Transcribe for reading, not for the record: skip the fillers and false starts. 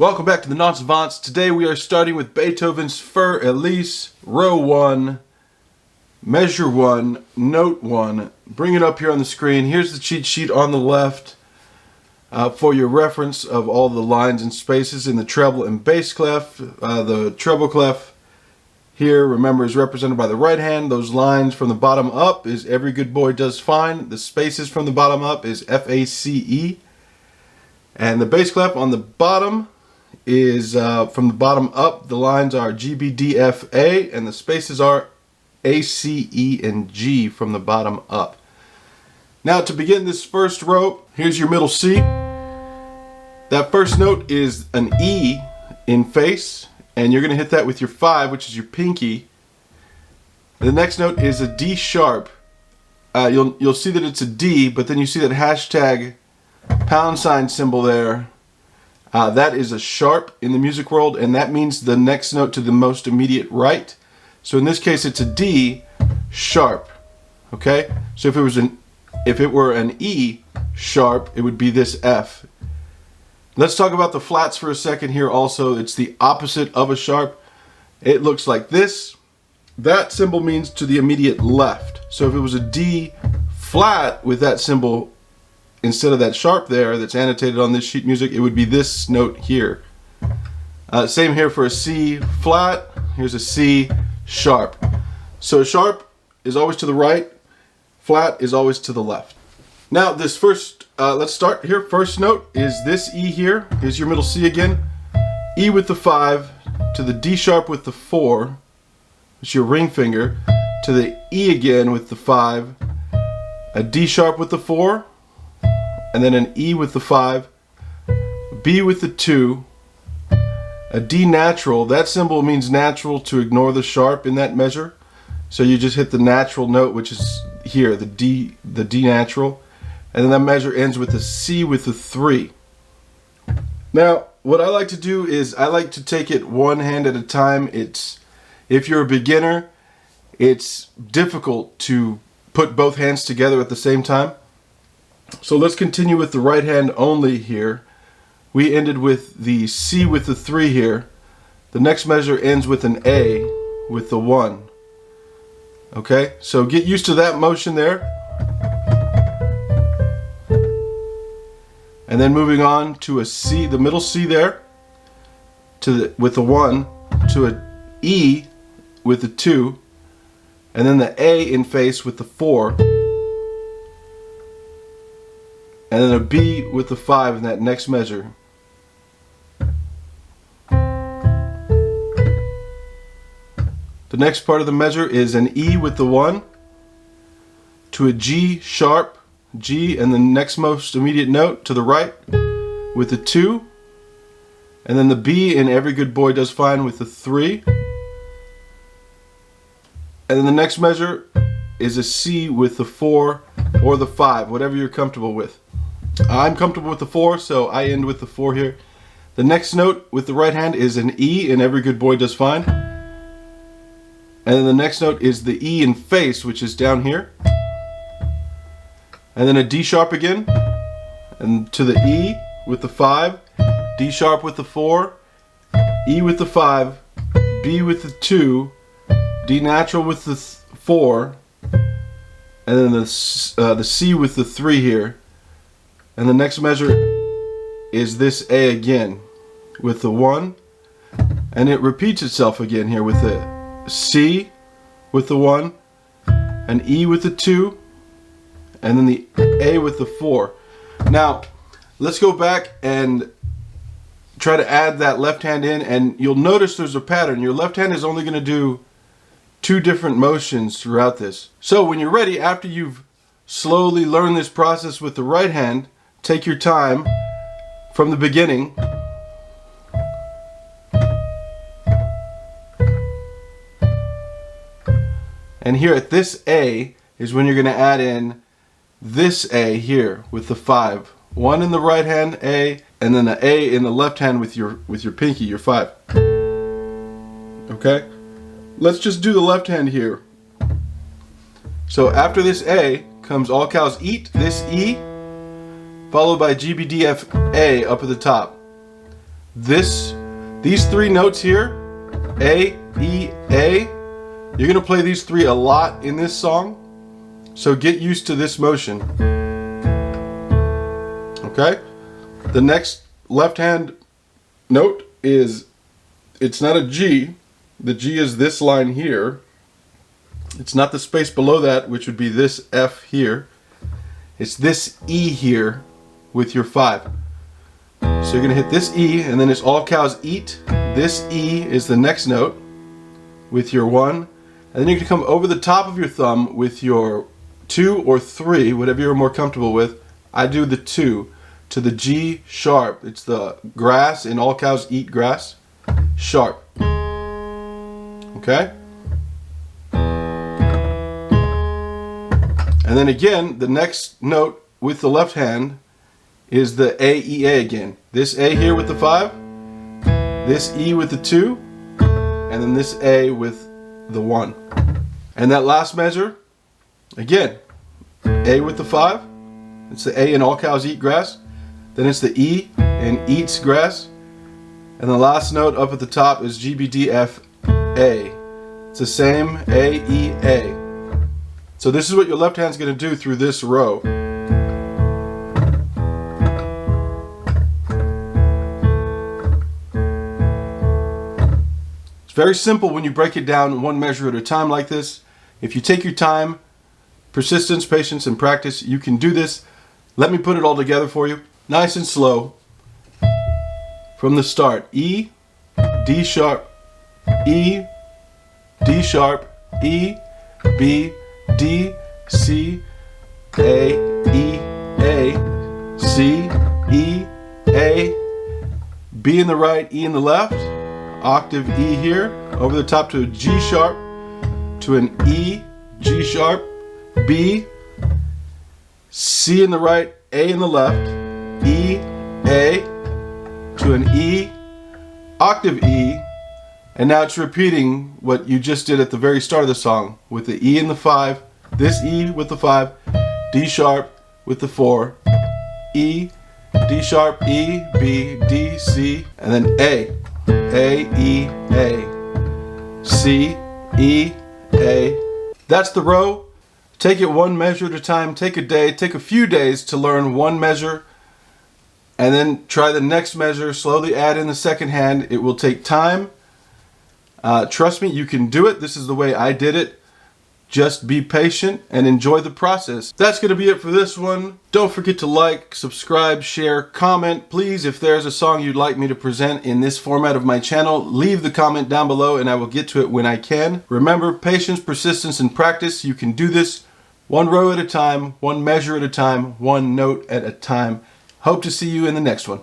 Welcome back to the Non-Savants. Today we are starting with Beethoven's For Elise, row 1, measure 1, note 1. Bring it up here on the screen. Here's the cheat sheet on the left for your reference of all the lines and spaces in the treble and bass clef. The treble clef here, remember, is represented by the right hand. Those lines from the bottom up is Every Good Boy Does Fine. The spaces from the bottom up is F-A-C-E. And the bass clef on the bottom is from the bottom up, the lines are G, B, D, F, A, and the spaces are A, C, E, and G from the bottom up. Now to begin this first row, here's your middle C. That first note is an E in face, and you're going to hit that with your 5, which is your pinky. The next note is a D sharp. You'll see that it's a D, but then you see that hashtag # symbol there. That is a sharp in the music world, and that means the next note to the most immediate right. So in this case, it's a D sharp. Okay. So if it were an E sharp, it would be this F. Let's talk about the flats for a second here. Also, it's the opposite of a sharp. It looks like this. That symbol means to the immediate left. So if it was a D flat with that symbol instead of that sharp there that's annotated on this sheet music, it would be this note here. Same here for a C flat. Here's a C sharp. So sharp is always to the right, flat is always to the left. Now this first, let's start here. First note is this E here. Here's your middle C again. E with the 5 to the D sharp with the 4. It's your ring finger. To the E again with the 5. A D sharp with the 4. And then an E with the 5, B with the 2, a D natural. That symbol means natural, to ignore the sharp in that measure. So you just hit the natural note, which is here, the D natural. And then that measure ends with a C with the 3. Now, what I like to do is I like to take it one hand at a time. If you're a beginner, it's difficult to put both hands together at the same time. So let's continue with the right hand only here. We ended with the C with the 3 here. The next measure ends with an A with the 1. Okay, so get used to that motion there. And then moving on to a C, the middle C there, with the 1, to a E with the 2, and then the A in face with the 4. And then a B with the 5 in that next measure. The next part of the measure is an E with the 1 to a G sharp, G, and the next most immediate note to the right with the 2. And then the B in Every Good Boy Does Fine with the 3. And then the next measure is a C with the 4 or the 5, whatever you're comfortable with. I'm comfortable with the 4, so I end with the 4 here. The next note with the right hand is an E in Every Good Boy Does Fine. And then the next note is the E in face, which is down here. And then a D sharp again. And to the E with the 5, D sharp with the 4, E with the 5, B with the 2, D natural with the 4, and then the C with the 3 here. And the next measure is this A again with the 1, and it repeats itself again here with the C with the 1, an E with the 2, and then the A with the 4. Now let's go back and try to add that left hand in, and you'll notice there's a pattern. Your left hand is only going to do 2 different motions throughout this. So when you're ready, after you've slowly learned this process with the right hand, take your time from the beginning. And here at this A is when you're going to add in this A here with the 5. 1 in the right hand A, and then an A in the left hand with your pinky, your 5. Okay? Let's just do the left hand here. So after this A comes all cows eat, this E, followed by GBDFA up at the top. these three notes here, A, E, A, you're going to play these three a lot in this song. So get used to this motion. Okay? The next left hand note is, it's not a G. The G is this line here. It's not the space below that, which would be this F here. It's this E here with your 5. So you're going to hit this E, and then it's all cows eat. This E is the next note with your 1. And then you're going to come over the top of your thumb with your 2 or 3, whatever you're more comfortable with. I do the 2 to the G sharp. It's the grass in All Cows Eat Grass. Sharp. Okay? And then again, the next note with the left hand is the A, E, A again. This A here with the 5, this E with the 2, and then this A with the 1. And that last measure, again, A with the 5, it's the A in All Cows Eat Grass, then it's the E in Eats Grass, and the last note up at the top is G, B, D, F, A. It's the same A, E, A. So this is what your left hand's going to do through this row. It's very simple when you break it down one measure at a time like this. If you take your time, persistence, patience, and practice, you can do this. Let me put it all together for you. Nice and slow. From the start. E, D sharp, E, D sharp, E, B, D, C, A, E, A, C, E, A, B in the right, E in the left, octave E here, over the top to a G sharp, to an E, G sharp, B, C in the right, A in the left, E, A, to an E, octave E, and now it's repeating what you just did at the very start of the song with the E in the 5, this E with the 5, D sharp with the 4, E, D sharp, E, B, D, C, and then A, E, A, C, E, A. That's the row. Take it one measure at a time. Take a day, take a few days to learn one measure, and then try the next measure. Slowly add in the second hand. It will take time. Trust me, you can do it. This is the way I did it. Just be patient and enjoy the process. That's going to be it for this one. Don't forget to like, subscribe, share, comment. Please, if there's a song you'd like me to present in this format of my channel, leave the comment down below and I will get to it when I can. Remember, patience, persistence, and practice. You can do this one row at a time, one measure at a time, one note at a time. Hope to see you in the next one.